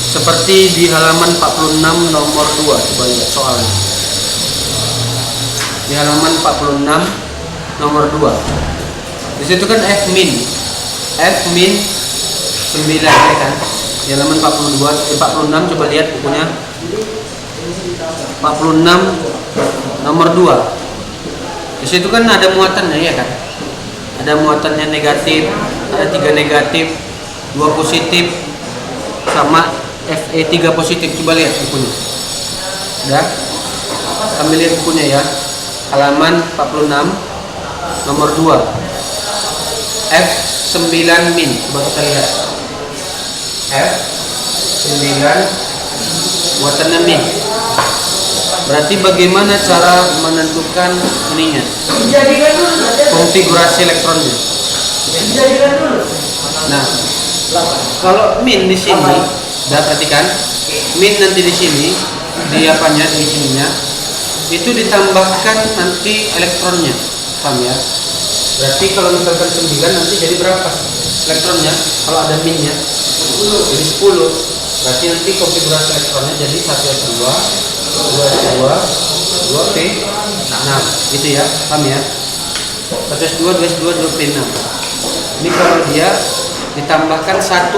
A: Seperti di halaman 46 nomor 2, coba lihat soalnya. Di halaman 46 nomor 2. Di situ kan F min 9 ya kan? Di halaman 46 coba lihat bukunya. 46 nomor 2. Di situ kan ada muatannya ya kan? Ada muatannya negatif, ada 3 negatif, 2 positif, sama Fe 3 positif. Coba lihat bukunya. Udah? Kami lihat bukunya ya. Halaman 46 nomor 2. F9 min. Coba kita lihat. F9 muatannya min. Berarti bagaimana cara menentukan ininya?
B: Dijadikan dulu.
A: Konfigurasi elektronnya.
B: Dijadikan dulu.
A: Nah, kalau min di sini, udah perhatikan, min nanti di sini, di apanya, di sininya, itu ditambahkan nanti elektronnya, paham ya? Berarti kalau misalkan 9 nanti jadi berapa elektronnya? Kalau ada minnya, jadi 10. Berarti nanti konfigurasi elektronnya jadi 1s2, 2s2, 2p6, gitu ya, paham ya? 1s2, 2s2, 2p6. Ini kalau dia ditambahkan 1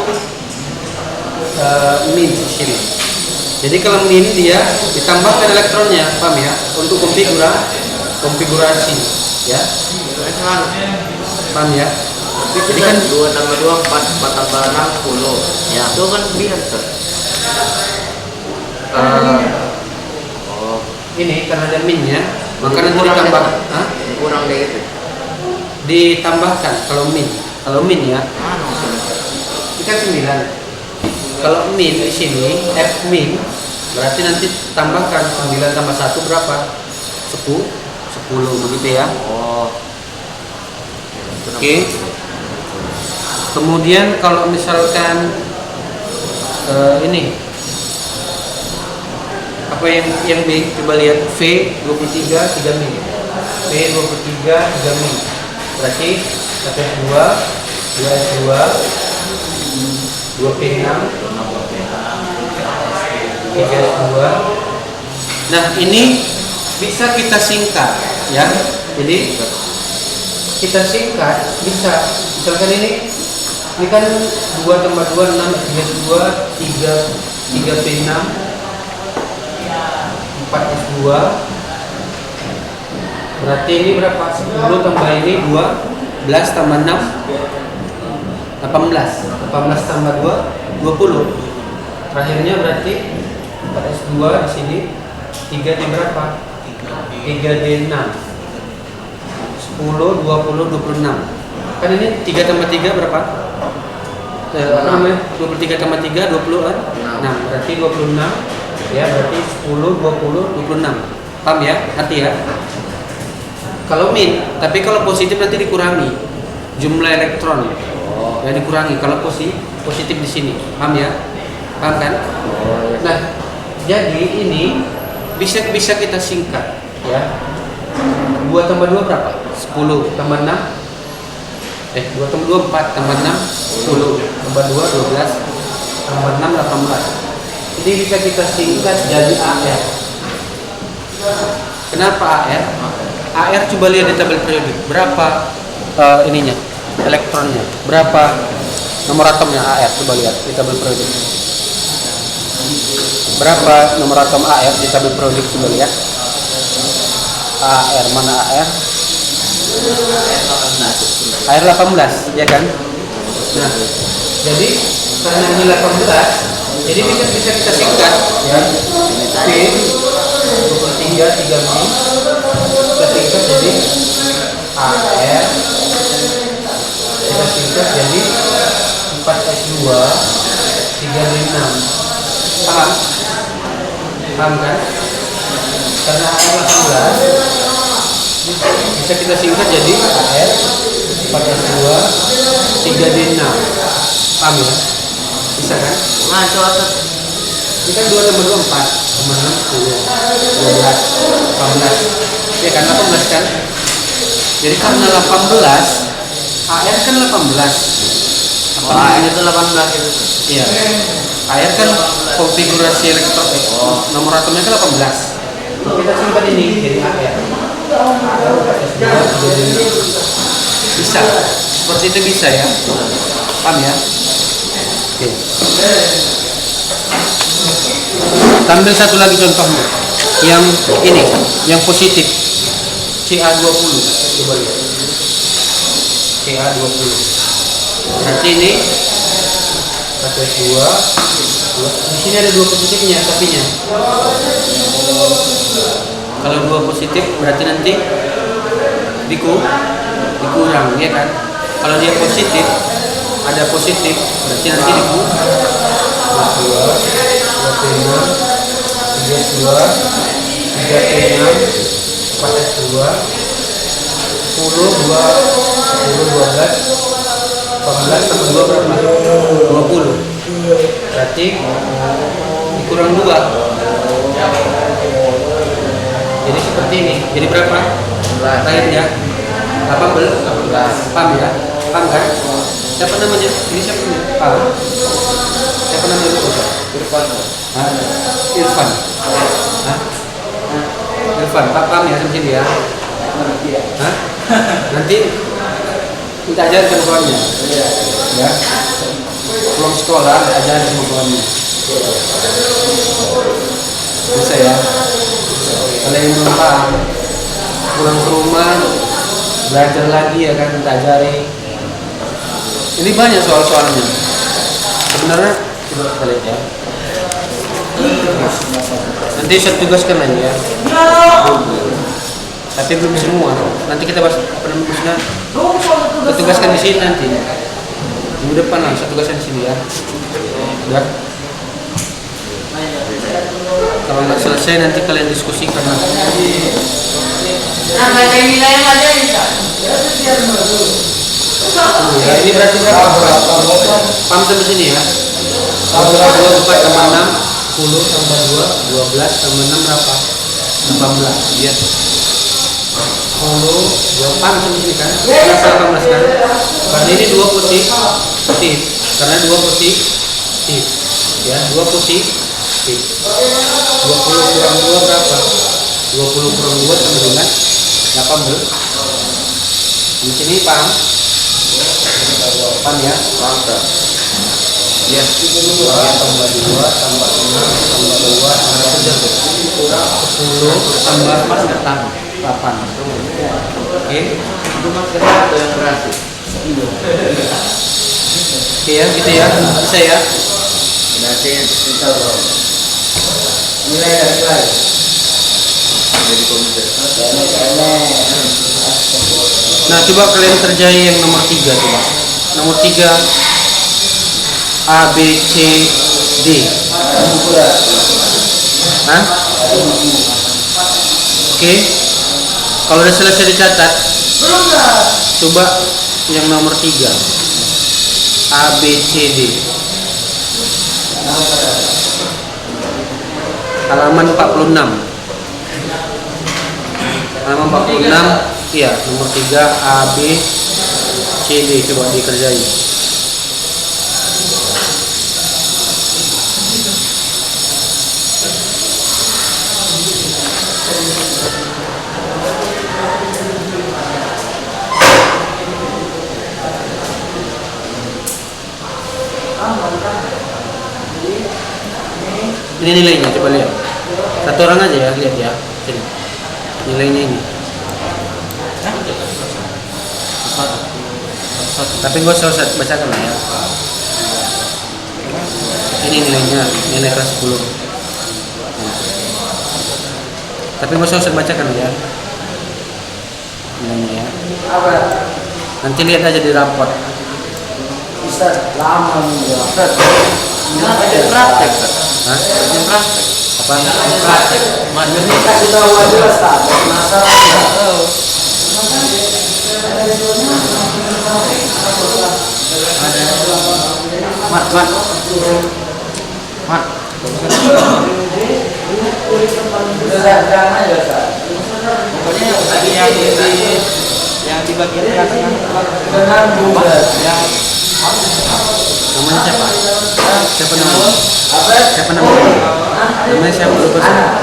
A: min di sini. Jadi kalau min dia ditambahkan elektronnya, paham ya? Untuk konfigurasi, ya. Paham ya?
C: Jadi kan 2 tambah 2 4 tambah 6 10. Ya. Itu kan 9 Ustaz. Oh.
A: ini karena ada minnya, maka nanti ditambah. Hah?
C: Kurang deh itu.
A: Ditambahkan kalau min ya. Ini kan 9. Kalau min di sini F min berarti nanti tambahkan 9 tambah 1 berapa? 10 begitu ya.
C: Oh.
A: Oke. Kemudian kalau misalkan ini apa yang B, coba lihat V 23 3 min. V 23 3 min. Berarti 1S2 2S2 2P6 3S2. Nah, ini bisa kita singkat ya. Jadi kita singkat bisa. Misalkan ini kan 2 tambah 2 6 3S2 3P6 4S2. Berarti ini berapa? 10 tambah ini 12 tambah 6 18 tambah 2 20. Terakhirnya berarti 4S2 di sini 3D berapa? 3D6 10 20 26. Kan ini 3 tambah 3 berapa? Apa namanya? 23 tambah 3 20 kan? 6. Berarti 26 ya, berarti 10 20 26. Paham ya? Arti ya? Kalau min, tapi kalau positif nanti dikurangi jumlah elektron. Ya dikurangi kalau positif di sini. Paham ya? Paham kan? Nah, jadi ini bisa kita singkat ya. 2 tambah 2 berapa? 10 tambah 6 2 tambah 2 4 tambah 6 10 tambah 2 12 tambah 6 18. Jadi bisa kita singkat jadi AR. Kenapa AR? AR coba lihat di tabel periodik. Berapa ininya? Elektronnya. Berapa nomor atomnya AR? Coba lihat di tabel periodik. Berapa nomor atom AR di tabel periodik? Coba lihat. AR mana AR? AR 18, ya kan? Nah, jadi karena ini 18, jadi bisa kita singkat ya. P 23 3 min kita singkat jadi AR, kita singkat jadi 4S2 3D6. Paham? Paham kan? Karena AR 18 bisa kita singkat jadi AR 4S2 3D6. Paham ya? Bisa kan?
D: Nah, coba
A: Ini kan 2 tambah 2 4 tambah 6 10 12 18. Ya kan 18 kan? Jadi karena 18 AR kan 18.
D: Wah, ini tuh 18 itu.
A: Iya. AR kan konfigurasi elektron nomor atomnya kan 18. Kita simpan ini jadi AR. Bisa. Seperti itu bisa ya. Paham ya? Oke. Ambil satu lagi contohnya. Yang ini, yang positif. CA20. Coba lihat. CA20. Berarti ini 1S2. Di sini ada 2 positifnya, tapinya. Kalau 2 positif berarti nanti dikurang, ya kan? Kalau dia positif, ada positif, berarti nanti dikurang. 2P6 3S2 3P6 4S2 10 12 18 tambah 2 berapa? 20. Berarti dikurang 2. Jadi seperti ini. Jadi berapa? Terakhirnya 18. Paham ya? Paham kan? Siapa namanya? Ini siapa namanya? Paham? Siapa namanya? Irfan. Irfan. Irfan, paham ya sampai sini ya? Hah? Nanti kita ajarkan kawannya. Ya. Pulang sekolah ajarin sama kawannya. Bisa ya? Kalau yang belum paham, pulang ke rumah belajar lagi ya kan, kita ajari. Ini banyak soal-soalnya. Sebenarnya coba kita lihat ya. Nanti saya tugaskan aja ya. Tapi belum semua. Nanti kita bahas apa namanya? Kita tugaskan di sini nanti. Minggu depan lah, saya tugaskan di sini ya. Udah. Kalau nggak selesai nanti kalian diskusikan.
D: Nah, baca nilainya aja bisa.
A: Ya, ini berarti berapa? Paham sampai sini ya? 2, 4 tambah 6, 10 tambah 2, 12 tambah 6 berapa? 18. Iya. 10, 2, paham sampai sini kan? Berapa 18 kan? Berarti ini 2 positif. Karena 2 positif. Ya, 2 positif. 20 kurang 2 berapa? 20 kurang 2 sama dengan 18. Di sini paham? Paham ya? Paham. Ya. 2 tambah 2 tambah 6 tambah 2 tambah 10 tambah 8. Oke.
C: Itu maksudnya ada yang berhasil.
A: Oke ya, gitu ya. Bisa ya?
C: Berhasil kita nilai dari nilai. Jadi komputer.
A: Nah, coba kalian kerjain yang nomor 3 coba. Nomor 3 A, B, C, D. Hah? Oke. Kalau udah selesai dicatat, coba yang nomor 3 A, B, C, D. Halaman 46. Halaman 46. Iya, nomor 3 A, B, C, D. Coba dikerjain. Ini nilainya, coba lihat. Satu orang aja ya, lihat ya. Sini. Nilainya ini. Tapi gue usah bacakan lah ya. Ini nilainya, nilai kelas 10. Tapi gue usah bacakan ya. Nilainya ya. Nanti lihat aja di raport.
B: Ustaz, lama nih ya.
D: Jangan ada praktek.
A: Hah?
D: Ada praktek.
A: Apa?
D: Praktek.
B: Ini kasih tahu aja Ustaz. Masalah.
D: Mat.
B: Jangan aja Ustaz.
D: Pokoknya yang di bagian tengah-tengah
B: Dengan juga.
D: yang
A: Namanya siapa? Siapa namanya?
B: Apa?
A: Siapa namanya? Namanya siapa? Lupa saya.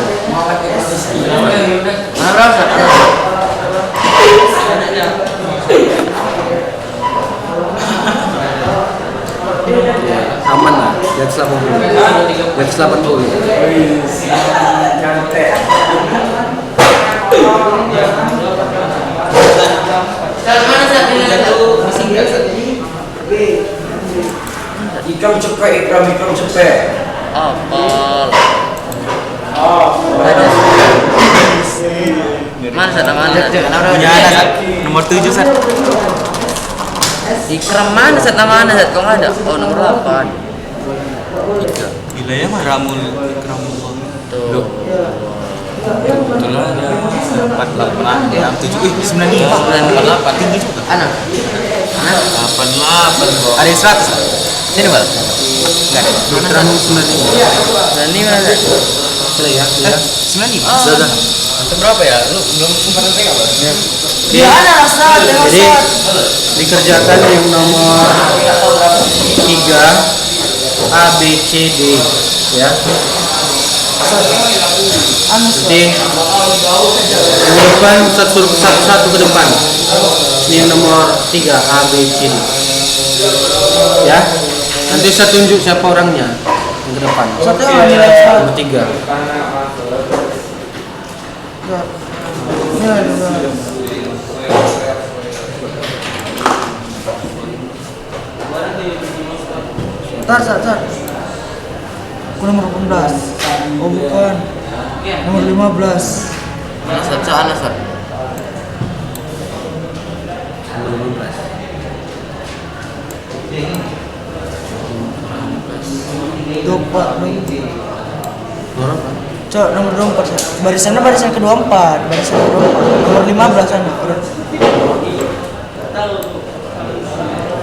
D: marah
A: Aman lah, di atas 80. Di atas 80.
D: mana saat ini itu singkat saat ini.
B: Ikram cepet.
D: Apal. Mana saat
C: Punya anak nomor 7 Sat.
D: Ikram mana saat nama saat kau ada? Oh nomor 8.
C: Nilainya mah Ramul Ikramullah.
D: Tuh.
C: Kebetulan ada 48 yang 7 95
D: 98.
C: tinggi juga.
D: Anak.
C: 88 kok. Ada yang 100.
D: Sini bal.
C: Enggak ada.
A: Ikram 95.
D: Dan ini mana?
A: Sudah ya, ya.
C: 95.
A: Sudah.
D: Antum berapa ya? Lu belum sempat tengok bal.
A: Oke. Jadi dikerjakan yang nomor 3 A, B, C, D ya. Jadi yang depan suruh satu ke depan. Ini yang nomor 3 A, B, C, D ya. Nanti saya tunjuk siapa orangnya yang ke depan. Nomor 3.
B: Bentar. Aku nomor 18. Oh bukan. Nomor 15.
D: Mana Sat? Soalnya Sat.
A: Nomor 15. Nomor apa?
B: Cok, nomor 24. Barisannya barisan ke-24. Barisan ke-24. Nomor 15 sana.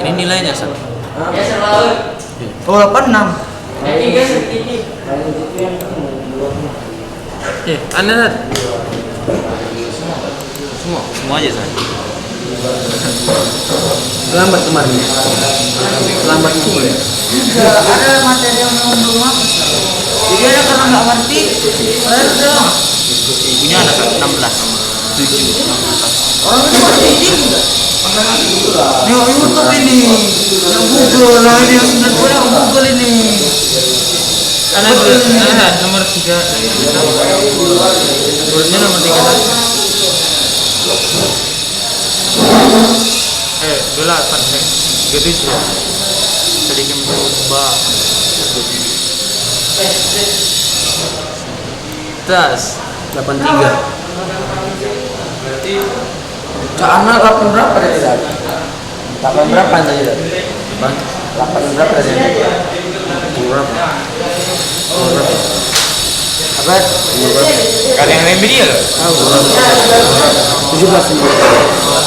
C: Ini nilainya Sat.
B: Oh 86.
C: Anda Sat. Semua aja Sat.
A: Lambat kemarin. Lambat boleh.
B: Ada materi yang belum habis. Jadi ada karena nggak ngerti. Ada.
C: Punya anak Sat 16. 7.
B: Orang itu ngerti ini. Nengok YouTube ini. Yang Google lah ini yang 90 yang Google ini.
C: Anak nomor 3. Turunnya nomor 3 Sat. Dula pakai gedis ya. Sedikit berubah. Tas
A: 83. Karena 8 berapa tadi? 8 berapa tadi? 8 berapa tadi? Berapa? Apa?
C: kan yang lain dia loh.
A: 17.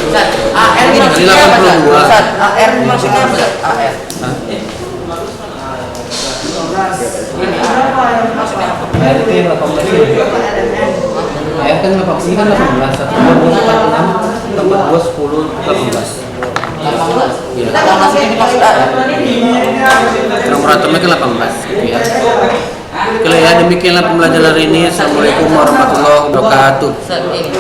D: Sat, AR ini maksudnya apa Sat?
A: 82.
D: Sat, AR ini maksudnya apa Sat? AR. Maksudnya apa?
A: Itu yang 18 ini. Ayat kan 18 ini kan 18. 1, 2, 4, 6, tempat 2, 10, 18.
D: 18.
A: Iya.
D: 18 ini maksud AR.
A: Nomor atomnya kan 18 gitu ya. Oke ya, demikianlah pembelajaran hari ini. Assalamualaikum warahmatullahi wabarakatuh.
D: Sat, ini.